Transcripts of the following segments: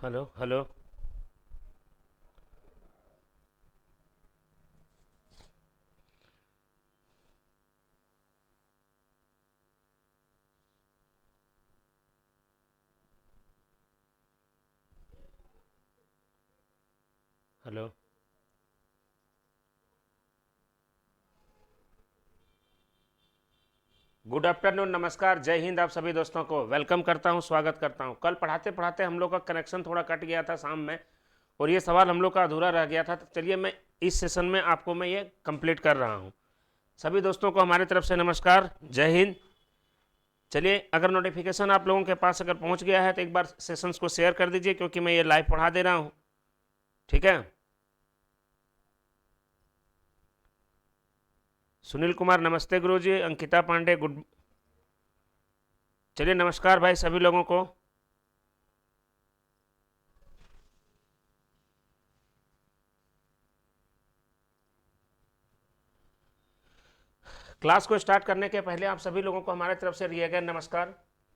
Hello hello. Hello. Good afternoon, नमस्कार, जय हिंद। आप सभी दोस्तों को वेलकम करता हूं, स्वागत करता हूं। कल पढ़ाते पढ़ाते हम लोग का कनेक्शन थोड़ा कट गया था शाम में, और ये सवाल हम लोग का अधूरा रह गया था। तो चलिए मैं इस सेशन में आपको मैं ये कंप्लीट कर रहा हूं। सभी दोस्तों को हमारी तरफ से नमस्कार, जय हिंद। चलिए, अगर नोटिफिकेशन आप लोगों के पास अगर पहुंच गया है तो एक बार सेशंस को शेयर कर दीजिए, क्योंकि मैं ये लाइव पढ़ा दे रहा हूँ। ठीक है। सुनील कुमार नमस्ते गुरुजी। अंकिता पांडे गुड। चलिए नमस्कार भाई सभी लोगों को। क्लास को स्टार्ट करने के पहले आप सभी लोगों को हमारे तरफ से दिया गया नमस्कार।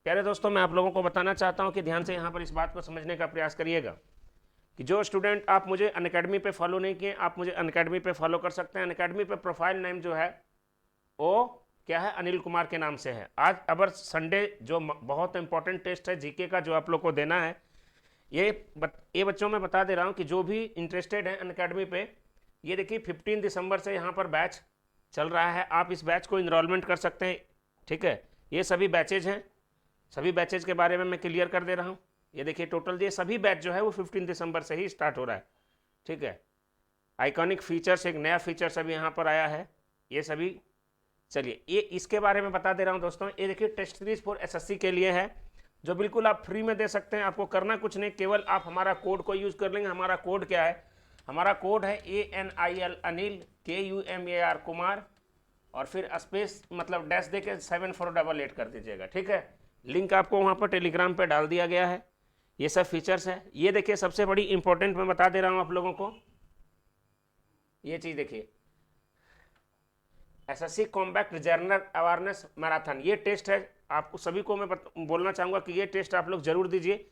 प्यारे दोस्तों, मैं आप लोगों को बताना चाहता हूं कि ध्यान से यहाँ पर इस बात को समझने का प्रयास करिएगा कि जो स्टूडेंट आप मुझे अनअकैडमी पे फॉलो नहीं किए, आप मुझे अनअकैडमी पे फॉलो कर सकते हैं। अनअकैडमी पे प्रोफाइल नेम जो है वो क्या है, अनिल कुमार के नाम से है। आज अबर संडे जो बहुत इंपॉर्टेंट टेस्ट है जीके का, जो आप लोग को देना है, ये बच्चों में बता दे रहा हूँ कि जो भी इंटरेस्टेड है अनअकैडमी पे, ये देखिए 15 दिसंबर से यहाँ पर बैच चल रहा है। आप इस बैच को इनरोलमेंट कर सकते हैं। ठीक है। ये सभी बैचेज हैं, सभी बैचेज के बारे में मैं क्लियर कर दे रहा हूँ। ये देखिए टोटल ये सभी बैच जो है वो 15 दिसंबर से ही स्टार्ट हो रहा है। ठीक है। आइकॉनिक फीचर्स, एक नया फीचर्स अभी यहाँ पर आया है, ये सभी। चलिए, ये इसके बारे में बता दे रहा हूँ दोस्तों। ये देखिए टेस्ट सीरीज फॉर एसएससी के लिए है, जो बिल्कुल आप फ्री में दे सकते हैं। आपको करना कुछ नहीं, केवल आप हमारा कोड को यूज़ कर लेंगे। हमारा कोड क्या है? हमारा कोड है ANIL अनिल, KUMAR कुमार, और फिर स्पेस मतलब डैश दे के 7488 कर दीजिएगा। ठीक है। लिंक आपको वहाँ पर टेलीग्राम पे डाल दिया गया है। ये सब फीचर्स है। ये देखिए सबसे बड़ी इंपॉर्टेंट मैं बता दे रहा हूँ आप लोगों को, ये चीज़ देखिए, SSC combat journal awareness marathon, ये टेस्ट है। आपको सभी को मैं बोलना चाहूँगा कि ये टेस्ट आप लोग जरूर दीजिए।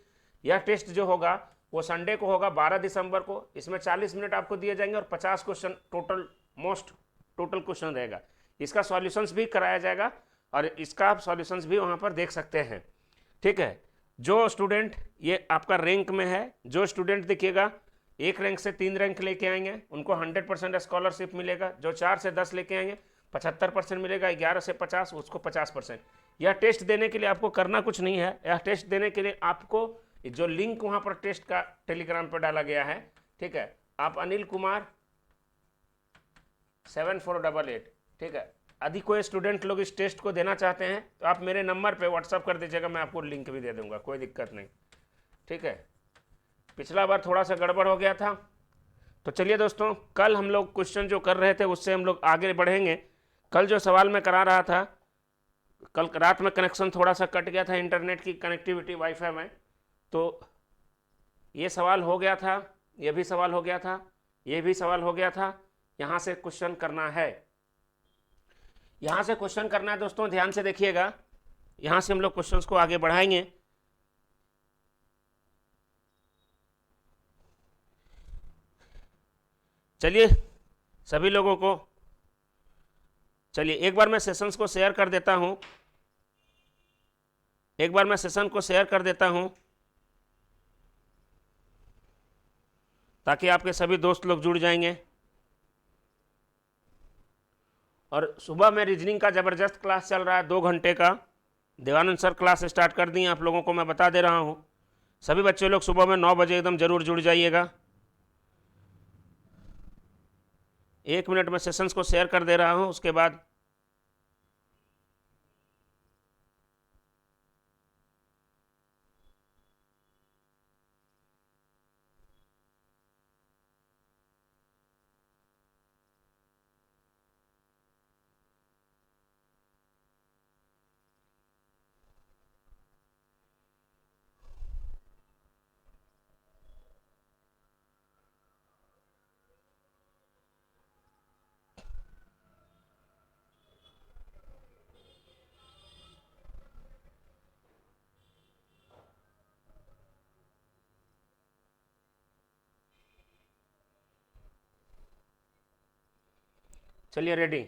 यह टेस्ट जो होगा वो संडे को होगा, 12 दिसंबर को। इसमें 40 मिनट आपको दिए जाएंगे और 50 क्वेश्चन टोटल क्वेश्चन रहेगा। इसका सॉल्यूशंस भी कराया जाएगा, और इसका आप सॉल्यूशंस भी वहाँ पर देख सकते हैं। ठीक है। जो स्टूडेंट ये आपका रैंक में है, जो स्टूडेंट देखिएगा 1 रैंक से 3 रैंक लेके आएंगे, उनको 100% स्कॉलरशिप मिलेगा। जो 4 से 10 लेके आएंगे 75% मिलेगा। 11 से 50 उसको 50%। यह टेस्ट देने के लिए आपको करना कुछ नहीं है। यह टेस्ट देने के लिए आपको जो लिंक वहाँ पर टेस्ट का टेलीग्राम पर डाला गया है, ठीक है, आप अनिल कुमार 7488, ठीक है। यदि कोई स्टूडेंट लोग इस टेस्ट को देना चाहते हैं तो आप मेरे नंबर पे व्हाट्सअप कर दीजिएगा, मैं आपको लिंक भी दे दूंगा, कोई दिक्कत नहीं। ठीक है। पिछला बार थोड़ा सा गड़बड़ हो गया था। तो चलिए दोस्तों, कल हम लोग क्वेश्चन जो कर रहे थे उससे हम लोग आगे बढ़ेंगे। कल जो सवाल मैं करा रहा था, कल रात में कनेक्शन थोड़ा सा कट गया था, इंटरनेट की कनेक्टिविटी वाईफाई में, तो ये सवाल हो गया था, ये भी सवाल हो गया था, ये भी सवाल हो गया था। यहाँ से क्वेश्चन करना है, यहाँ से क्वेश्चन करना है दोस्तों, ध्यान से देखिएगा। यहाँ से हम लोग क्वेश्चंस को आगे बढ़ाएंगे। चलिए सभी लोगों को, चलिए एक बार मैं सेशंस को शेयर कर देता हूँ, एक बार मैं सेशन को शेयर कर देता हूँ, ताकि आपके सभी दोस्त लोग जुड़ जाएंगे। और सुबह में रीजनिंग का ज़बरदस्त क्लास चल रहा है, 2 घंटे का। देवानंद सर क्लास स्टार्ट कर दी आप लोगों को, मैं बता दे रहा हूँ। सभी बच्चे लोग सुबह में 9 बजे एकदम जरूर जुड़ जाइएगा। 1 मिनट में सेशंस को शेयर कर दे रहा हूँ, उसके बाद चलिए रेडी।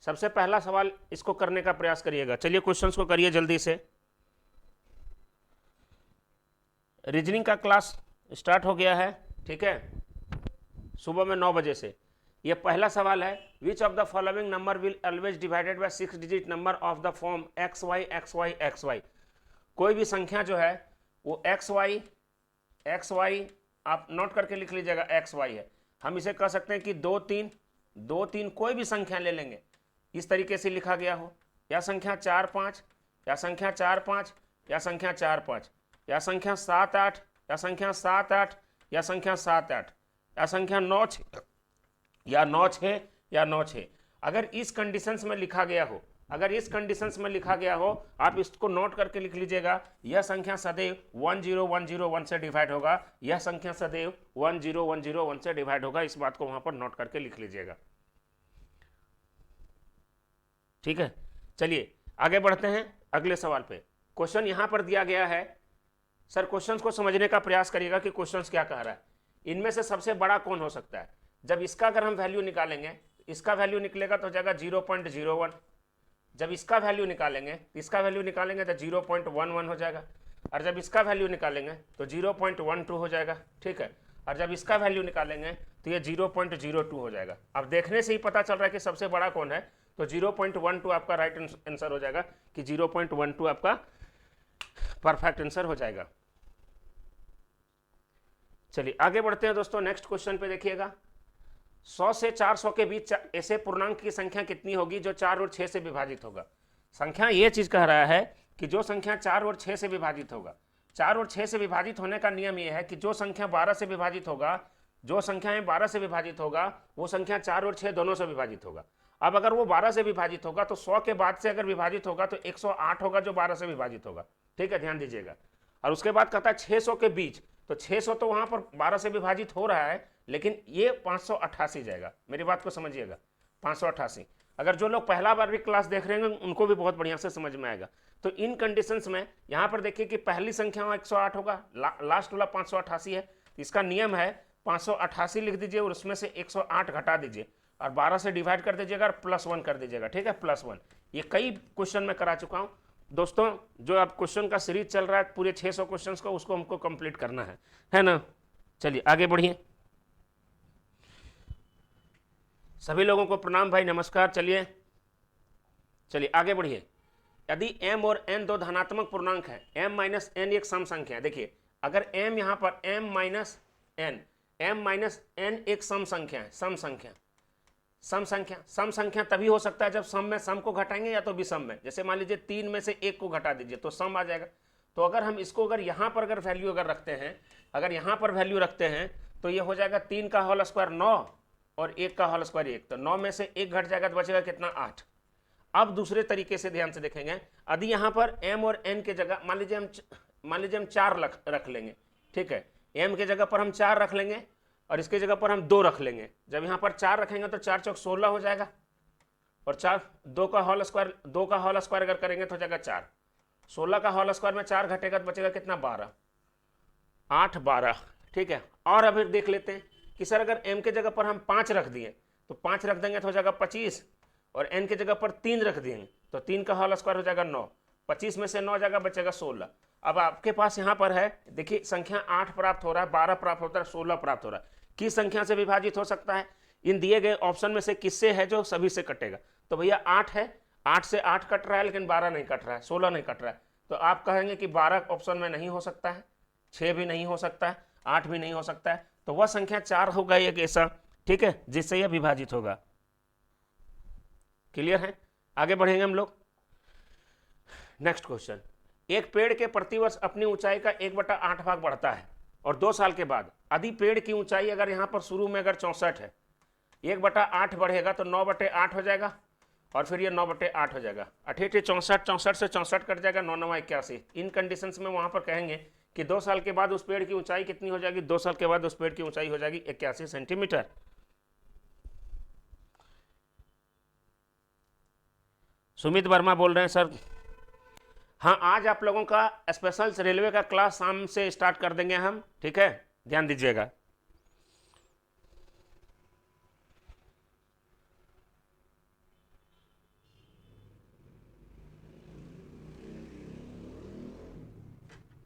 सबसे पहला सवाल इसको करने का प्रयास करिएगा। चलिए क्वेश्चंस को करिए जल्दी से। रीजनिंग का क्लास स्टार्ट हो गया है, ठीक है, सुबह में 9 बजे से। ये पहला सवाल है, which of the following number will always divided by 6 digit number of the form X Y X Y X Y. कोई भी संख्या जो है वो एक्स वाई आप नोट करके लिख लीजिएगा, एक्स वाई है। हम इसे कह सकते हैं कि 2 3 कोई भी संख्या ले लेंगे, इस तरीके से लिखा गया हो, या संख्या 4 5, या संख्या 4 5, या संख्या 4 5, या संख्या 7 8, या संख्या 7 8, या संख्या 7 8, या संख्या 9 6, या 9 6, या 9 6। अगर इस कंडीशंस में लिखा गया हो, अगर इस कंडीशंस में लिखा गया हो, आप इसको नोट करके लिख लीजिएगा, यह संख्या सदैव 10101 से डिवाइड होगा, यह संख्या सदैव 10101 से डिवाइड होगा। इस बात को वहां पर नोट करके लिख लीजिएगा, ठीक है। चलिए आगे बढ़ते हैं अगले सवाल पे। क्वेश्चन यहां पर दिया गया है। सर क्वेश्चंस को समझने का प्रयास करिएगा कि क्वेश्चंस क्या कह रहा है। इनमें से सबसे बड़ा कौन हो सकता है? जब इसका अगर हम वैल्यू निकालेंगे, इसका वैल्यू निकलेगा तो हो जाएगा 0.01। जब इसका वैल्यू निकालेंगे, इसका वैल्यू निकालेंगे तो 0.11 हो जाएगा। और जब इसका वैल्यू निकालेंगे तो 0.12 हो जाएगा, ठीक है। और जब इसका वैल्यू निकालेंगे तो ये 0.02 हो जाएगा। अब देखने से ही पता चल रहा है कि सबसे बड़ा कौन है, तो 0.12 आपका राइट आंसर हो जाएगा, कि 0.12 आपका परफेक्ट आंसर हो जाएगा। चलिए आगे बढ़ते हैं दोस्तों, नेक्स्ट क्वेश्चन पे देखिएगा। 100 से 400 के बीच ऐसे पूर्णांक की संख्या कितनी होगी जो 4 और 6 से विभाजित होगा? संख्या ये चीज कह रहा है कि जो संख्या 4 और 6 से विभाजित होगा। 4 और 6 से विभाजित होने का नियम यह है कि जो संख्या 12 से विभाजित होगा, जो संख्याएं 12 से विभाजित होगा, वो संख्या 4 और 6 दोनों से विभाजित होगा। अब अगर वो 12 से विभाजित होगा तो 100 के बाद से अगर विभाजित होगा तो 108 होगा जो 12 से विभाजित होगा, ठीक है, ध्यान दीजिएगा। और उसके बाद कहता है 600 के बीच, तो 600 तो वहां पर 12 से विभाजित हो रहा है, लेकिन ये 588 जाएगा। मेरी बात को समझिएगा, 588। अगर जो लोग पहला बार भी क्लास देख रहे हैं उनको भी बहुत बढ़िया से समझ में आएगा। तो इन कंडीशंस में यहाँ पर देखिए कि पहली संख्या 108 होगा, लास्ट वाला 588 है। इसका नियम है 588 लिख दीजिए और उसमें से 108 घटा दीजिए और 12 से डिवाइड कर दीजिएगा और +1 कर दीजिएगा, ठीक है, +1। ये कई क्वेश्चन में करा चुका हूँ दोस्तों। जो अब क्वेश्चन का सीरीज चल रहा है पूरे 600 क्वेश्चंस को, उसको हमको कंप्लीट करना है ना। चलिए आगे बढ़िए। सभी लोगों को प्रणाम भाई, नमस्कार। चलिए आगे बढ़िए। यदि m और n दो धनात्मक पूर्णांक है, m माइनस n एक सम संख्या है। देखिए अगर m यहाँ पर m माइनस n एक सम संख्या है, सम संख्या तभी हो सकता है जब सम में सम को घटाएंगे या तो विषम में। जैसे मान लीजिए 3 में से 1 को घटा दीजिए तो सम आ जाएगा। तो अगर हम इसको अगर यहाँ पर अगर वैल्यू अगर रखते हैं, अगर यहाँ पर वैल्यू रखते हैं तो ये हो जाएगा 3 का होल स्क्वायर 9 और 1 का होल स्क्वायर 1। तो 9 में से 1 घट जाएगा तो बचेगा कितना, 8। अब दूसरे तरीके से ध्यान से देखेंगे, यदि यहाँ पर m और n के जगह मान लीजिए हम 4 रख लेंगे, ठीक है, m के जगह पर हम 4 रख लेंगे और इसके जगह पर हम 2 रख लेंगे। जब यहाँ पर 4 रखेंगे तो 4 चौक 16 हो जाएगा और 2 का होल स्क्वायर अगर करेंगे तो हो जाएगा 4। 16 का होल स्क्वायर में 4 घटेगा तो बचेगा कितना, 12, 8 12, ठीक है। और अभी देख लेते हैं कि सर अगर m के जगह पर हम 5 रख दिए तो 5 रख देंगे तो हो जाएगा 25 और n के जगह पर 3 रख देंगे तो 3 का होल स्क्वायर हो जाएगा 9। 25 में से 9 जाएगा, बचेगा 16। अब आपके पास यहाँ पर है, देखिए संख्या 8 प्राप्त हो रहा है, 12 प्राप्त होता है, 16 प्राप्त हो रहा है। किस संख्या से विभाजित हो सकता है? इन दिए गए ऑप्शन में से किससे है जो सभी से कटेगा? तो भैया 8 है, 8 से 8 कट रहा है लेकिन 12 नहीं कट रहा है, 16 नहीं कट रहा है। तो आप कहेंगे कि 12 ऑप्शन में नहीं हो सकता है, 6 भी नहीं हो सकता है, 8 भी नहीं हो सकता है। तो वह संख्या 4 होगा एक ऐसा, ठीक है, जिससे यह विभाजित होगा। क्लियर है? आगे बढ़ेंगे हम लोग। नेक्स्ट क्वेश्चन, एक पेड़ के प्रतिवर्ष अपनी ऊंचाई का 1/8 भाग बढ़ता है और 2 साल के बाद यदि पेड़ की ऊंचाई अगर यहाँ पर शुरू में अगर 64 है, 1/8 बढ़ेगा तो 9/8 हो जाएगा और फिर ये 9/8 हो जाएगा। 88 64 से 64 कट जाएगा, 9 9 81। इन कंडीशंस में वहां पर कहेंगे कि 2 साल के बाद उस पेड़ की ऊंचाई कितनी हो जाएगी? 2 साल के बाद उस पेड़ की ऊंचाई हो जाएगी 81 सेंटीमीटर। सुमित वर्मा बोल रहे हैं सर। हाँ, आज आप लोगों का स्पेशल रेलवे का क्लास शाम से स्टार्ट कर देंगे हम, ठीक है, ध्यान दीजिएगा।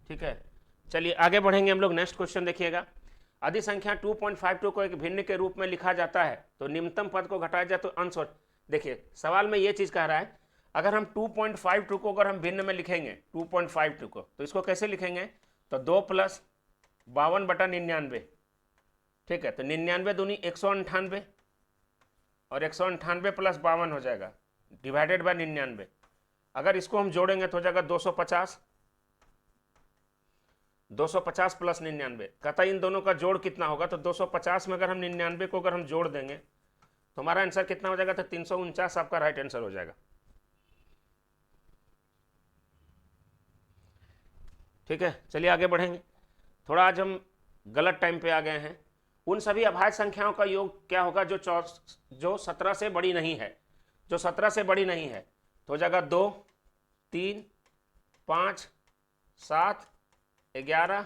ठीक है, चलिए आगे बढ़ेंगे हम लोग। नेक्स्ट क्वेश्चन देखिएगा। आदि संख्या 2.52 को एक भिन्न के रूप में लिखा जाता है तो निम्नतम पद को घटाया जाए तो अंश। देखिए सवाल में ये चीज कह रहा है, अगर हम 2.52 को अगर हम भिन्न में लिखेंगे 2.52 को, तो इसको कैसे लिखेंगे, तो 2 + 52/99, ठीक है, तो 99 दूनी 198 और 198 + 52 हो जाएगा डिवाइडेड बाय 99। अगर इसको हम जोड़ेंगे तो हो जाएगा 250, 250 + 99। कहता इन दोनों का जोड़ कितना होगा, तो 250 में अगर हम 99 को अगर हम जोड़ देंगे तो हमारा आंसर कितना हो जाएगा, तो 349 आपका राइट आंसर हो जाएगा। ठीक है, चलिए आगे बढ़ेंगे। थोड़ा आज हम गलत टाइम पे आ गए हैं। उन सभी अभाज्य संख्याओं का योग क्या होगा जो 17 से बड़ी नहीं है, जो 17 से बड़ी नहीं है, तो हो जाएगा 2, 3, 5, 7, 11,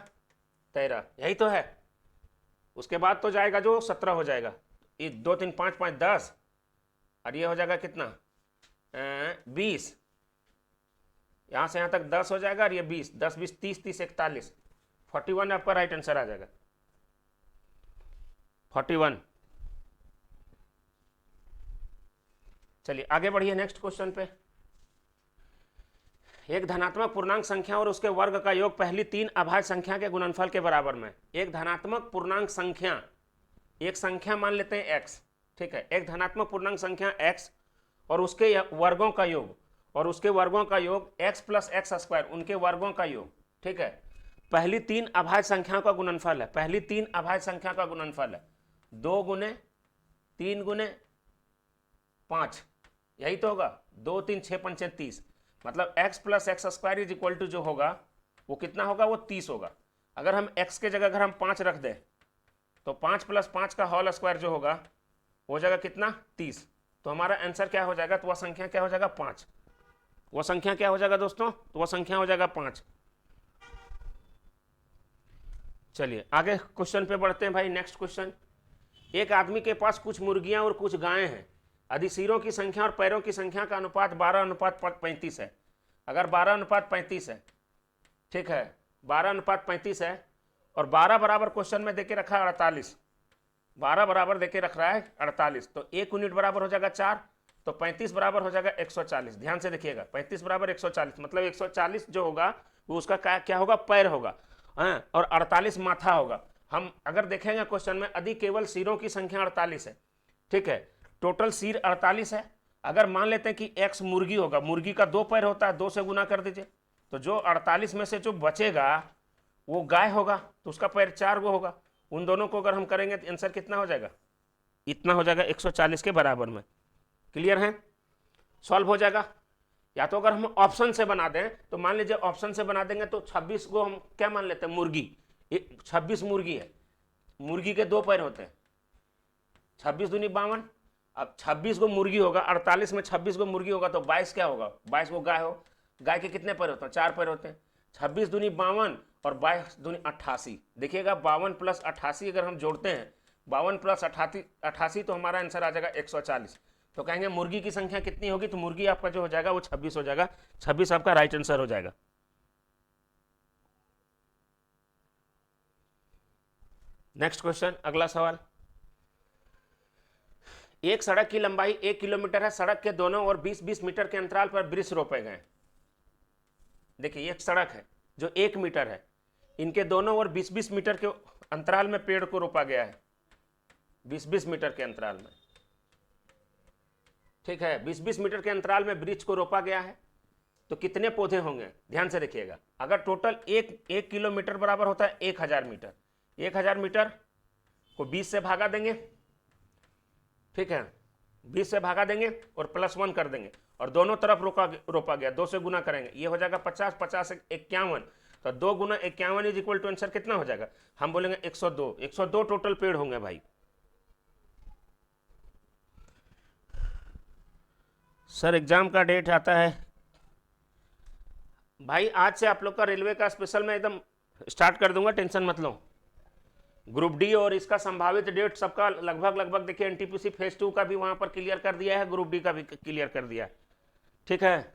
13, यही तो है। उसके बाद तो जाएगा जो 17 हो जाएगा, ये 2, 3, 5, 5, 10 और ये हो जाएगा कितना 20, यहाँ से यहाँ तक 10 हो जाएगा और ये 20, 10, 20, 30, 30, 41, 41 आपका राइट आंसर आ जाएगा, 41। चलिए आगे बढ़िए नेक्स्ट क्वेश्चन पे। एक धनात्मक पूर्णांक संख्या और उसके वर्ग का योग पहली 3 अभाज्य संख्या के गुणनफल के बराबर में। एक धनात्मक पूर्णांक संख्या, एक संख्या मान लेते हैं x, ठीक है, एक धनात्मक पूर्णांक संख्या x और उसके वर्गों का योग, और उसके वर्गों का योग x + x², उनके वर्गों का योग, ठीक है, पहली 3 अभाज्य संख्याओं का गुणनफल है, पहली 3 अभाज्य संख्या का गुणनफल है 2 × 3 × 5, यही तो होगा, 2, 3, 6, 5, 30, मतलब x + x² = जो होगा वो कितना होगा, वो 30 होगा। अगर हम x के जगह अगर हम 5 रख दें तो 5 + 5 का होल स्क्वायर जो होगा हो जाएगा कितना 30, तो हमारा आंसर क्या हो जाएगा, तो वह संख्या क्या हो जाएगा 5, वह संख्या क्या हो जाएगा दोस्तों, तो वह संख्या हो जाएगा 5। चलिए आगे क्वेश्चन पे बढ़ते हैं भाई। नेक्स्ट क्वेश्चन, एक आदमी के पास कुछ मुर्गियां और कुछ गायें हैं। यदि सिरों की संख्या और पैरों की संख्या का अनुपात 12:35 है। अगर 12:35 है, ठीक है, 12:35 है और 12 बराबर क्वेश्चन में देके रखा है 48, 12 बराबर देके रख रहा है 48, तो 1 यूनिट बराबर हो जाएगा 4, तो 35 बराबर हो जाएगा 140। ध्यान से देखिएगा, 35 बराबर 140, मतलब 140 जो होगा वो उसका क्या होगा, पैर होगा, हाँ, और 48 माथा होगा। हम अगर देखेंगे क्वेश्चन में यदि केवल सिरों की संख्या 48 है, ठीक है, टोटल सिर 48 है। अगर मान लेते हैं कि x मुर्गी होगा, मुर्गी का 2 पैर होता है, 2 से गुना कर दीजिए, तो जो 48 में से जो बचेगा वो गाय होगा, तो उसका पैर 4 गो होगा। उन दोनों को अगर हम करेंगे तो आंसर कितना हो जाएगा, इतना हो जाएगा 140 के बराबर में। क्लियर है, सॉल्व हो जाएगा। या तो अगर हम ऑप्शन से बना दें तो मान लीजिए ऑप्शन से बना देंगे तो 26 को हम क्या मान लेते हैं, मुर्गी, 26 मुर्गी है, मुर्गी के 2 पैर होते हैं, 26 दूनी 52, अब 26 को मुर्गी होगा, 48 में 26 को मुर्गी होगा तो 22 क्या होगा, 22 को गाय हो, गाय के कितने पैर होते हैं, 4 पैर होते हैं, 26 दूनी 52 और 22 दूनी 88। देखिएगा 52 + 88 अगर हम जोड़ते हैं, 52 + 88 तो हमारा आंसर आ जाएगा 140। तो कहेंगे मुर्गी की संख्या कितनी होगी, तो मुर्गी आपका जो हो जाएगा वो 26 हो जाएगा, 26 आपका राइट आंसर हो जाएगा। नेक्स्ट क्वेश्चन, अगला सवाल, एक सड़क की लंबाई 1 किलोमीटर है, सड़क के दोनों ओर 20-20 मीटर के अंतराल पर वृक्ष रोपे गए। देखिए एक सड़क है जो 1 मीटर है, इनके दोनों ओर 20-20 मीटर के अंतराल में पेड़ को रोपा गया है, 20-20 मीटर के अंतराल में, ठीक है, 20-20 मीटर के अंतराल में वृक्ष को रोपा गया है, तो कितने पौधे होंगे, ध्यान से देखिएगा। अगर टोटल 1 किलोमीटर बराबर होता है 1000 मीटर, 1000 मीटर को 20 से भागा देंगे, ठीक है, 20 से भागा देंगे और +1 कर देंगे और दोनों तरफ रोपा गया, 2 से गुना करेंगे, ये हो जाएगा 50, 50 51, तो 2 × 51 = आंसर कितना हो जाएगा, हम बोलेंगे 102, 102 टोटल पेड़ होंगे भाई। सर एग्जाम का डेट आता है भाई, आज से आप लोग का रेलवे का स्पेशल मैं एकदम स्टार्ट कर दूंगा, टेंशन मत लो। ग्रुप डी और इसका संभावित डेट सबका लगभग देखिए, एनटीपीसी फेज 2 का भी वहां पर क्लियर कर दिया है, ग्रुप डी का भी क्लियर कर दिया है, ठीक है।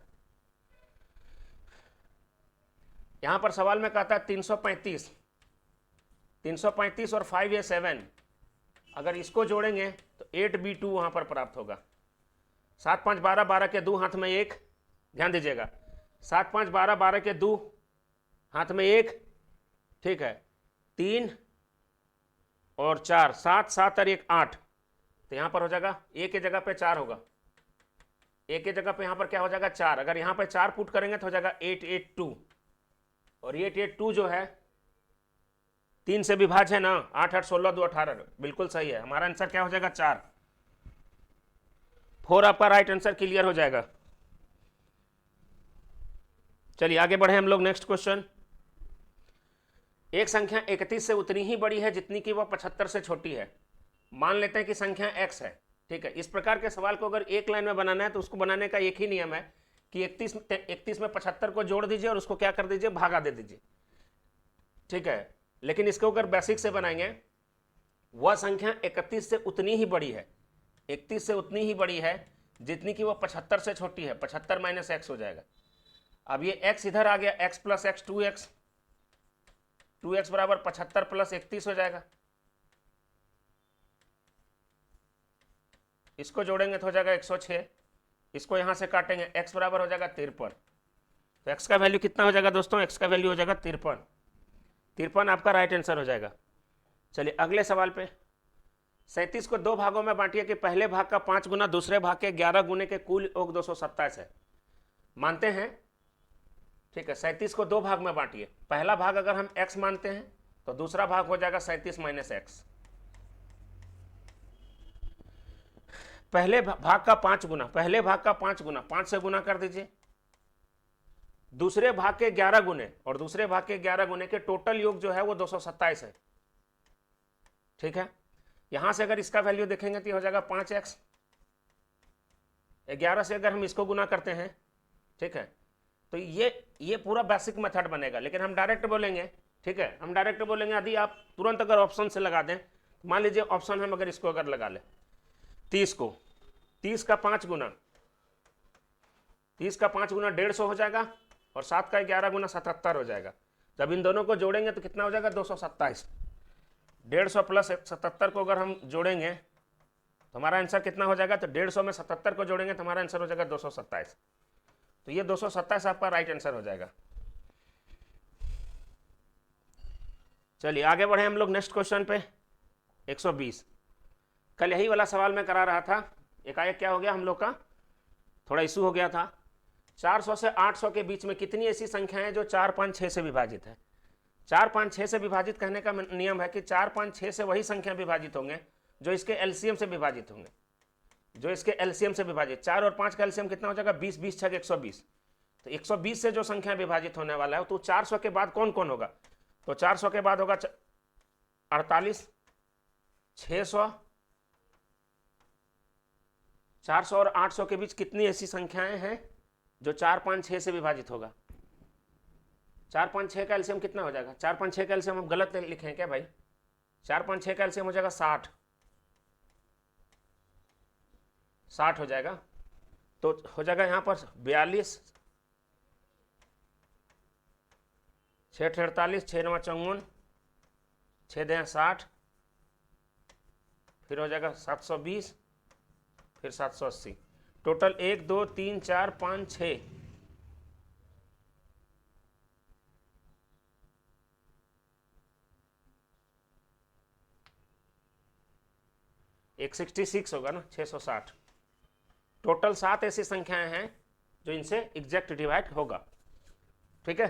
यहां पर सवाल में कहता है 335, 335 और 5 या 7, अगर इसको जोड़ेंगे तो 8b2 वहां पर प्राप्त होगा। 7 5 12, 12 के 2 हाथ में 1, ध्यान दीजिएगा 7 5 12, 12 के 2 हाथ में 1, ठीक है, 3 और 4, 7 7 और 1 8, तो यहां पर हो जाएगा ए के जगह पे 4 होगा, ए के जगह पे यहां पर क्या हो जाएगा 4, अगर यहां पे 4 पुट करेंगे तो हो जाएगा 882, और 882 जो है 3 से विभाज्य है ना, 8 8 16 2 18, बिल्कुल सही है, हमारा आंसर क्या हो जाएगा 4, 4 आपका राइट आंसर क्लियर हो जाएगा। चलिए आगे बढ़े हम लोग, नेक्स्ट क्वेश्चन। एक संख्या 31 से उतनी ही बड़ी है जितनी कि वह 75 से छोटी है, मान लेते हैं कि संख्या x है, ठीक है। इस प्रकार के सवाल को अगर एक लाइन में बनाना है तो उसको बनाने का एक ही नियम है कि 31 में 75 को जोड़ दीजिए और उसको क्या कर दीजिए, भागा दे दीजिए, ठीक है। लेकिन इसको अगर बेसिक से बनाएंगे, वह संख्या 31 से उतनी ही बड़ी है, 31 से उतनी ही बड़ी है जितनी कि वह 75 से छोटी है, 75 माइनस एक्स हो जाएगा। अब ये x इधर आ गया, x plus x 2x, 2x बराबर 75 प्लस 31 हो जाएगा, इसको जोड़ेंगे तो हो जाएगा 106, इसको यहां से काटेंगे x बराबर हो जाएगा 53, तो x का वैल्यू कितना हो जाएगा दोस्तों, x का वैल्यू हो जाएगा 53, 53 आपका राइट आंसर हो जाएगा। चलिए अगले सवाल पे, 37 को 2 भागों में बांटिए कि पहले भाग का 5 गुना दूसरे भाग के 11 गुने के कुल योग 227 है, मानते हैं, ठीक है। 37 को 2 भाग में बांटिए, पहला भाग अगर हम x मानते हैं तो दूसरा भाग हो जाएगा 37 माइनस एक्स, पहले भाग का 5 गुना, पहले भाग का 5 गुना, 5 से गुना कर दीजिए, दूसरे भाग के 11 गुने, और दूसरे भाग के 11 गुने के टोटल योग जो है वो 227 है, ठीक है। यहां से अगर इसका वैल्यू देखेंगे तो हो जाएगा 5x, 11 से अगर हम इसको गुना करते हैं, ठीक है, तो ये पूरा बेसिक मेथड बनेगा, लेकिन हम डायरेक्ट बोलेंगे, ठीक है, हम डायरेक्ट बोलेंगे। यदि आप तुरंत अगर ऑप्शन से लगा दें, मान लीजिए ऑप्शन हम अगर इसको अगर लगा लें 30 को, 30 का 5 गुना, 30 का 5 गुना 150 हो जाएगा, और 7 का 11 गुना 77 हो जाएगा। जब इन दोनों को जोड़ेंगे तो कितना हो जाएगा 227, 150 प्लस 77 को अगर हम जोड़ेंगे तो हमारा आंसर कितना हो जाएगा, तो 150 में 77 को जोड़ेंगे तो हमारा आंसर हो जाएगा 227, तो ये 227 आपका राइट आंसर हो जाएगा। चलिए आगे बढ़े हम लोग नेक्स्ट क्वेश्चन पे, 120। कल यही वाला सवाल मैं करा रहा था, एकाएक क्या हो गया हम लोग का, थोड़ा इशू हो गया था। 400 से 800 के बीच में कितनी ऐसी संख्याएं जो 4 5 6 से विभाजित है। 4 5 6 से विभाजित कहने का नियम है कि 4 5 6 से वही संख्या विभाजित होंगे जो इसके एलसीएम से विभाजित होंगे, जो इसके एलसीएम से विभाजित। 4 और 5 का एलसीएम कितना हो जाएगा 20, 20 छक 120, तो 120 से जो संख्या विभाजित होने वाला है तो 400 के बाद कौन कौन होगा, तो 400 के बाद होगा 48, 600, 400 और 800 के बीच कितनी ऐसी संख्याएं हैं जो 4 5 6 से विभाजित होगा। 4 5 6 का एलसीएम कितना हो जाएगा, 4 5 6 का एलसीएम हम गलत लिखे हैं क्या भाई, 4 5 6 का एलसीएम हो जाएगा 60, 60 हो जाएगा, तो हो जाएगा यहाँ पर 42, 6 48, 6 9 54, 6 दें 60, फिर हो जाएगा 720, फिर 780, टोटल 1 2 3 4 5 6, 166 होगा ना, 660, टोटल 7 ऐसी संख्याएं हैं जो इनसे एग्जैक्ट डिवाइड होगा, ठीक है।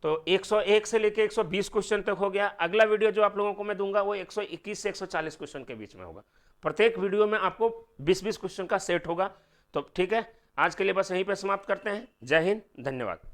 तो 101 से लेके 120 क्वेश्चन तक हो गया। अगला वीडियो जो आप लोगों को मैं दूंगा वो 121 से 140 क्वेश्चन के बीच में होगा। प्रत्येक वीडियो में आपको 20-20 क्वेश्चन का सेट होगा। तो ठीक है, आज के लिए बस यहीं पे समाप्त करते हैं। जय हिंद, धन्यवाद।